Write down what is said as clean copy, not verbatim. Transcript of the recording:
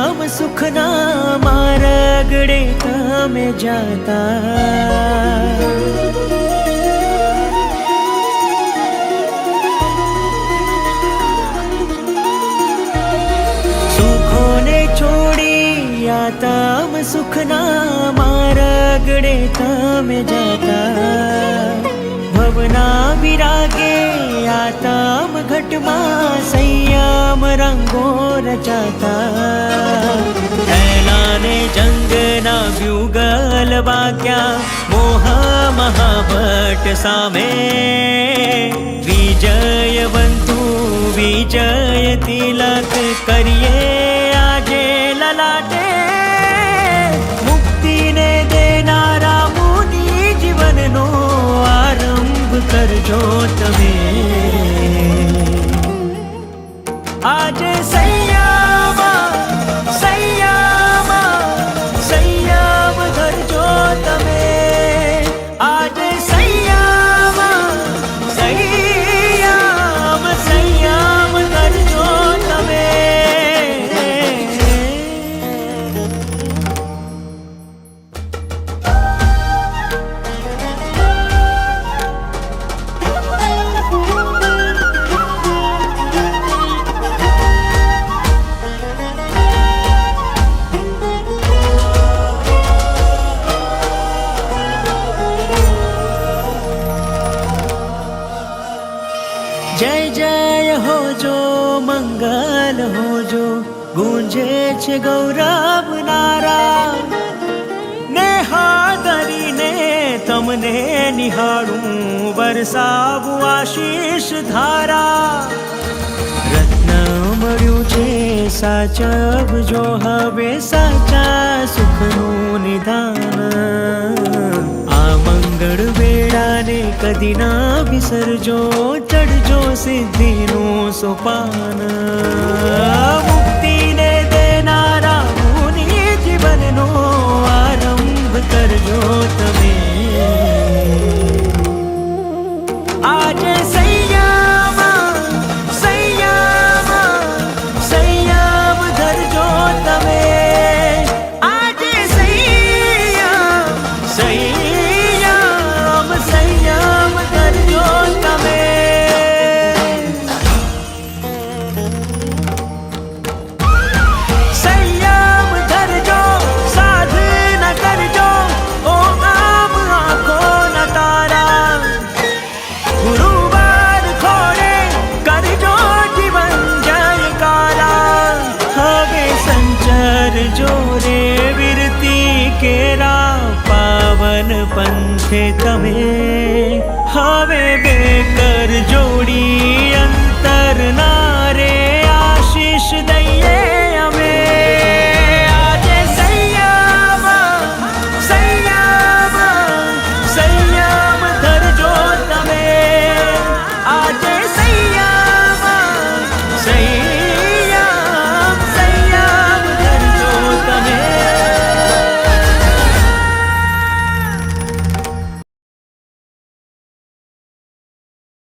આતામ સુખના માર્ગડે તમે જાતા સુખોને છોડી આતામ સુખના માર્ગડે તમે જાતા ભવના વિરાગે આતામ ઘટમાં સંયમ રંગો રચાતા થેલાને જંગના બ્યુગલ વાગ્યા મોહ મહાભટ્ટ સામે વિજયવંતુ વિજય તિલક કરીએ આજે લલાટે મુક્તિને દેનારા મુનિ જીવનનો આરંભ કરજો તમે આજે સંયમ સંયમ સંયમ ધરજો તમે આજે સંયમ સંયમ સંયમ ધરજો તમે जय जय होजो मंगल होजो गूंजे छे गौरव नारा नेहादरीने तमने निहाळूं वरसावुं आशीष धारा रत्न मळ्युं छे साचवजो हवे साचा सुखनुं निधान आ मंगळ वेळाने कदी ना विसरजो चढ़जो सिद्धिનું સોપાન મુક્તિને દેનારા મુનિ જીવનનો આરંભ કરજો તમે આજે સંયમ સંયમ સંયમ ધરજો તમે આજે સંયમ સંયમ સંયમ ધરજો તમે સંયમ ધરજો સાધના કરજો ઓ આમ આંખોના તારા ગુરુવાર ખોડે કરજો જીવન જયકારા હવે સંચર જોરે વિરતી કેરા પાવન પંથે તમે હવે બેકર જોડી અંતરના